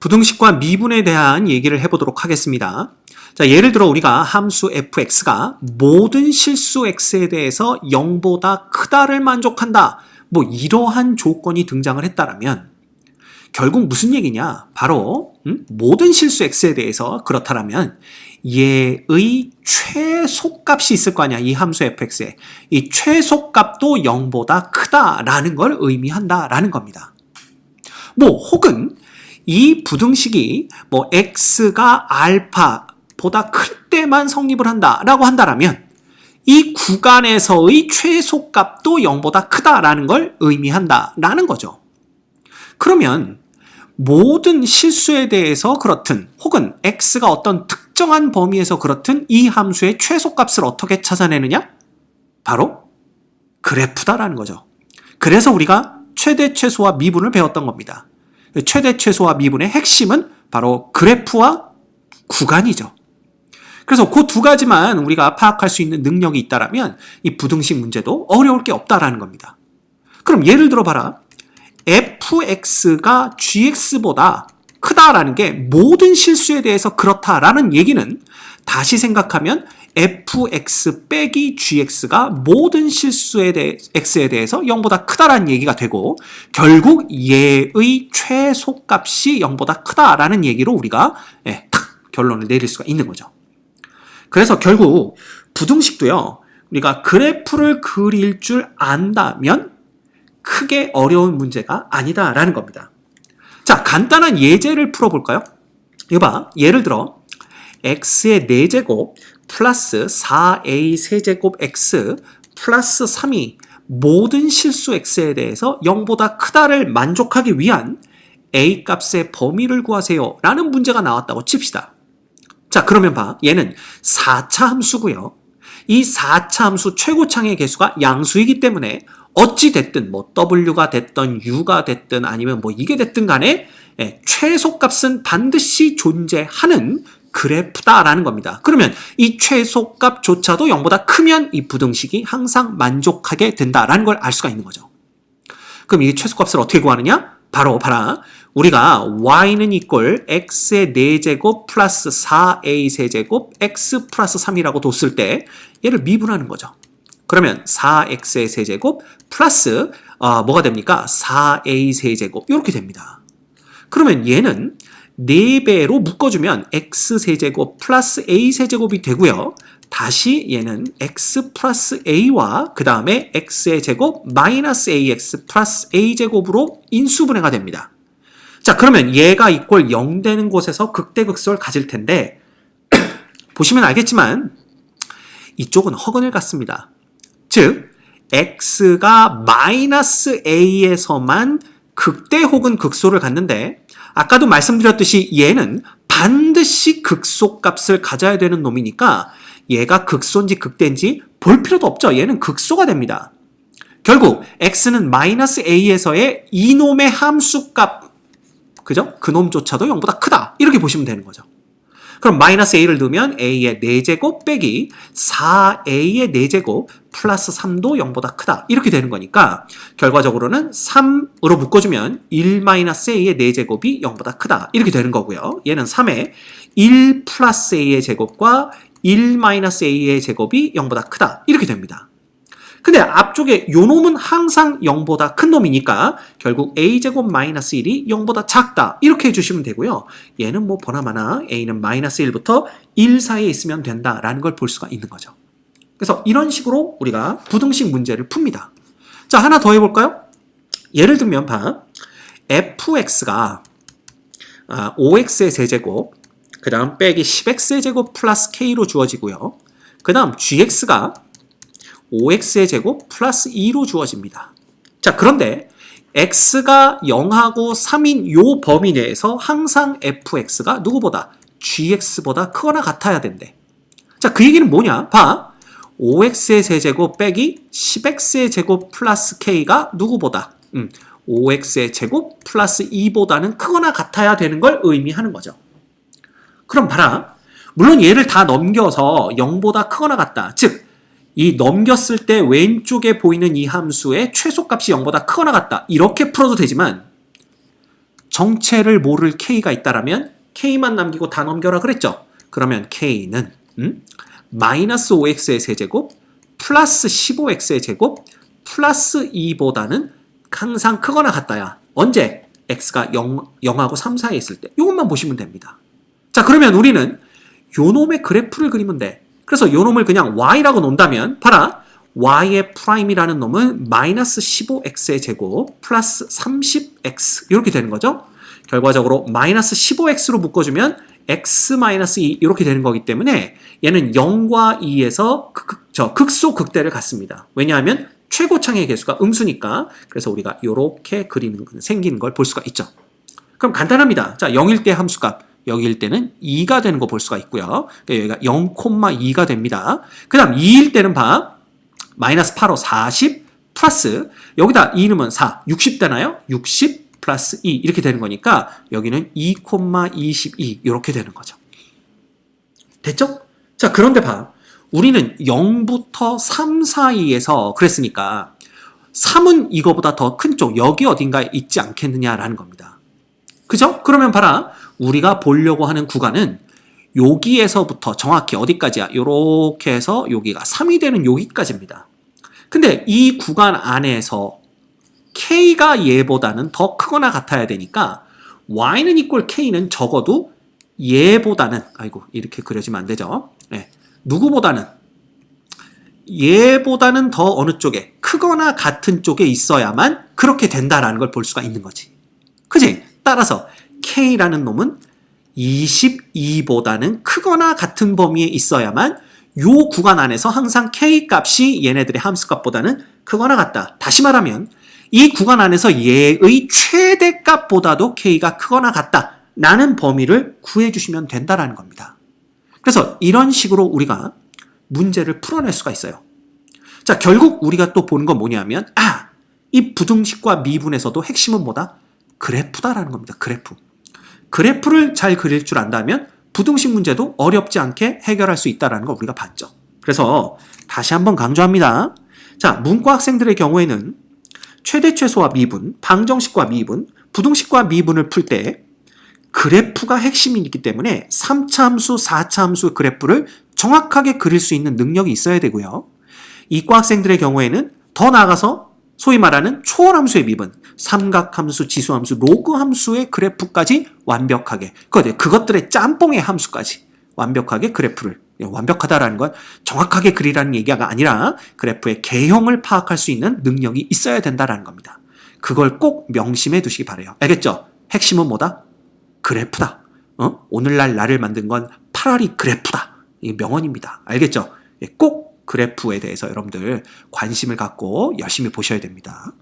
부등식과 미분에 대한 얘기를 해보도록 하겠습니다. 자, 예를 들어 우리가 함수 fx가 모든 실수 x에 대해서 0보다 크다를 만족한다. 뭐 이러한 조건이 등장을 했다라면 결국 무슨 얘기냐? 바로 모든 실수 x에 대해서 그렇다라면 얘의 최소값이 있을 거 아니야. 이 함수 fx에. 이 최소값도 0보다 크다라는 걸 의미한다라는 겁니다. 뭐 혹은 이 부등식이 뭐 x가 알파보다 클 때만 성립을 한다라고 한다라면 이 구간에서의 최소값도 0보다 크다라는 걸 의미한다라는 거죠. 그러면 모든 실수에 대해서 그렇든 혹은 x가 어떤 특정한 범위에서 그렇든 이 함수의 최소값을 어떻게 찾아내느냐? 바로 그래프다라는 거죠. 그래서 우리가 최대 최소와 미분을 배웠던 겁니다. 최대 최소와 미분의 핵심은 바로 그래프와 구간이죠. 그래서 그 두 가지만 우리가 파악할 수 있는 능력이 있다라면 이 부등식 문제도 어려울 게 없다라는 겁니다. 그럼 예를 들어 봐라. fx가 gx보다 크다라는 게 모든 실수에 대해서 그렇다라는 얘기는 다시 생각하면 fx 빼기 gx가 모든 실수에 x에 대해서 0보다 크다라는 얘기가 되고 결국 얘의 최소값이 0보다 크다라는 얘기로 우리가 탁 결론을 내릴 수가 있는 거죠. 그래서 결국 부등식도요. 우리가 그래프를 그릴 줄 안다면 크게 어려운 문제가 아니다라는 겁니다. 자, 간단한 예제를 풀어볼까요? 이거 봐. 예를 들어 x의 4제곱 플러스 4a 세제곱 x 플러스 3이 모든 실수 x에 대해서 0보다 크다를 만족하기 위한 a 값의 범위를 구하세요 라는 문제가 나왔다고 칩시다. 자, 그러면 봐. 얘는 4차 함수고요. 이 4차 함수 최고창의 개수가 양수이기 때문에 어찌 됐든 뭐 w가 됐든 u가 됐든 아니면 뭐 이게 됐든 간에 최소값은 반드시 존재하는 그래프다라는 겁니다. 그러면 이 최소값조차도 0보다 크면 이 부등식이 항상 만족하게 된다라는 걸 알 수가 있는 거죠. 그럼 이 최소값을 어떻게 구하느냐? 바로 봐라. 우리가 y는 이꼴 x의 4제곱 플러스 4a 세제곱 x 플러스 3이라고 뒀을 때 얘를 미분하는 거죠. 그러면 4x의 세제곱 플러스 뭐가 됩니까? 4a 세제곱 이렇게 됩니다. 그러면 얘는 4배로 묶어주면 x세제곱 플러스 a세제곱이 되고요. 다시 얘는 x 플러스 a와 그 다음에 x의 제곱 마이너스 ax 플러스 a제곱으로 인수분해가 됩니다. 자, 그러면 얘가 이꼴 0 되는 곳에서 극대극소를 가질 텐데 보시면 알겠지만 이쪽은 허근을 갖습니다. 즉 x가 마이너스 a에서만 극대 혹은 극소를 갖는데 아까도 말씀드렸듯이 얘는 반드시 극소값을 가져야 되는 놈이니까 얘가 극소인지 극대인지 볼 필요도 없죠. 얘는 극소가 됩니다. 결국 x는 마이너스 a에서의 이놈의 함수값, 그죠? 그놈조차도 0보다 크다. 이렇게 보시면 되는 거죠. 그럼 마이너스 a를 넣으면 a의 4제곱 빼기 4a의 4제곱 플러스 3도 0보다 크다. 이렇게 되는 거니까 결과적으로는 3으로 묶어주면 1-a의 4제곱이 0보다 크다. 이렇게 되는 거고요. 얘는 3에 1 플러스 a의 제곱과 1-a의 제곱이 0보다 크다. 이렇게 됩니다. 근데 앞쪽에 요 놈은 항상 0보다 큰 놈이니까 결국 a제곱 마이너스 1이 0보다 작다. 이렇게 해주시면 되고요. 얘는 뭐 보나마나 a는 마이너스 1부터 1 사이에 있으면 된다라는 걸 볼 수가 있는 거죠. 그래서 이런 식으로 우리가 부등식 문제를 풉니다. 자, 하나 더 해볼까요? 예를 들면 봐. fx가 5x의 세제곱 그 다음 빼기 10x의 제곱 플러스 k로 주어지고요. 그 다음 gx가 5x의 제곱 플러스 2로 주어집니다. 자, 그런데 x가 0하고 3인 요 범위 내에서 항상 fx가 누구보다? gx보다 크거나 같아야 된대. 자, 그 얘기는 뭐냐? 봐. 5x의 세제곱 빼기 10x의 제곱 플러스 k가 누구보다? 5x의 제곱 플러스 2보다는 크거나 같아야 되는 걸 의미하는 거죠. 그럼 봐라. 물론 얘를 다 넘겨서 0보다 크거나 같다. 즉 이 넘겼을 때 왼쪽에 보이는 이 함수의 최소값이 0보다 크거나 같다. 이렇게 풀어도 되지만 정체를 모를 k가 있다라면 k만 남기고 다 넘겨라 그랬죠. 그러면 k는 마이너스 5x의 세제곱 플러스 15x의 제곱 플러스 2보다는 항상 크거나 같다야. 언제? x가 0하고 3 사이에 있을 때. 이것만 보시면 됩니다. 자, 그러면 우리는 요 놈의 그래프를 그리면 돼. 그래서 요 놈을 그냥 y라고 놓는다면 봐라. y의 프라임이라는 놈은 마이너스 15x의 제곱 플러스 30x 이렇게 되는 거죠. 결과적으로 마이너스 15x로 묶어주면 x 마이너스 2 이렇게 되는 거기 때문에 얘는 0과 2에서 극소 극대를 갖습니다. 왜냐하면 최고창의 개수가 음수니까. 그래서 우리가 이렇게 생기는 걸 볼 수가 있죠. 그럼 간단합니다. 자, 0일 때 함수값, 여기일 때는 2가 되는 거 볼 수가 있고요. 그러니까 여기가 0,2가 됩니다. 그 다음 2일 때는 봐. 마이너스 8호 40 플러스 여기다 2 넣으면 4, 60 되나요? 60 플러스 2 이렇게 되는 거니까 여기는 2,22 이렇게 되는 거죠. 됐죠? 자, 그런데 봐. 우리는 0부터 3 사이에서 그랬으니까 3은 이거보다 더 큰 쪽 여기 어딘가에 있지 않겠느냐라는 겁니다. 그죠? 그러면 봐라. 우리가 보려고 하는 구간은 여기에서부터 정확히 어디까지야? 요렇게 해서 여기가 3이 되는 여기까지입니다. 근데 이 구간 안에서 k가 얘보다는 더 크거나 같아야 되니까 y는 equal k는 적어도 얘보다는 이렇게 그려지면 안 되죠. 네. 누구보다는 얘보다는 더 어느 쪽에 크거나 같은 쪽에 있어야만 그렇게 된다라는 걸 볼 수가 있는 거지. 그지? 따라서 k라는 놈은 22보다는 크거나 같은 범위에 있어야만 요 구간 안에서 항상 k 값이 얘네들의 함수값보다는 크거나 같다. 다시 말하면 이 구간 안에서 얘의 최대값보다도 k가 크거나 같다. 라는 범위를 구해주시면 된다라는 겁니다. 그래서 이런 식으로 우리가 문제를 풀어낼 수가 있어요. 자, 결국 우리가 또 보는 건 뭐냐면 이 부등식과 미분에서도 핵심은 뭐다? 그래프다라는 겁니다. 그래프를 잘 그릴 줄 안다면 부등식 문제도 어렵지 않게 해결할 수 있다는 걸 우리가 봤죠. 그래서 다시 한번 강조합니다. 자, 문과 학생들의 경우에는 최대 최소와 미분, 방정식과 미분, 부등식과 미분을 풀 때 그래프가 핵심이기 때문에 3차 함수, 4차 함수 그래프를 정확하게 그릴 수 있는 능력이 있어야 되고요. 이과 학생들의 경우에는 더 나아가서 소위 말하는 초월함수의 미분, 삼각함수, 지수함수, 로그함수의 그래프까지 완벽하게, 그것들의 짬뽕의 함수까지 완벽하게 그래프를, 완벽하다라는 건 정확하게 그리라는 얘기가 아니라 그래프의 개형을 파악할 수 있는 능력이 있어야 된다는 겁니다. 그걸 꼭 명심해 두시기 바라요. 알겠죠? 핵심은 뭐다? 그래프다. 오늘날 나를 만든 건 파라리 그래프다. 이 명언입니다. 알겠죠? 꼭 그래프에 대해서 여러분들 관심을 갖고 열심히 보셔야 됩니다.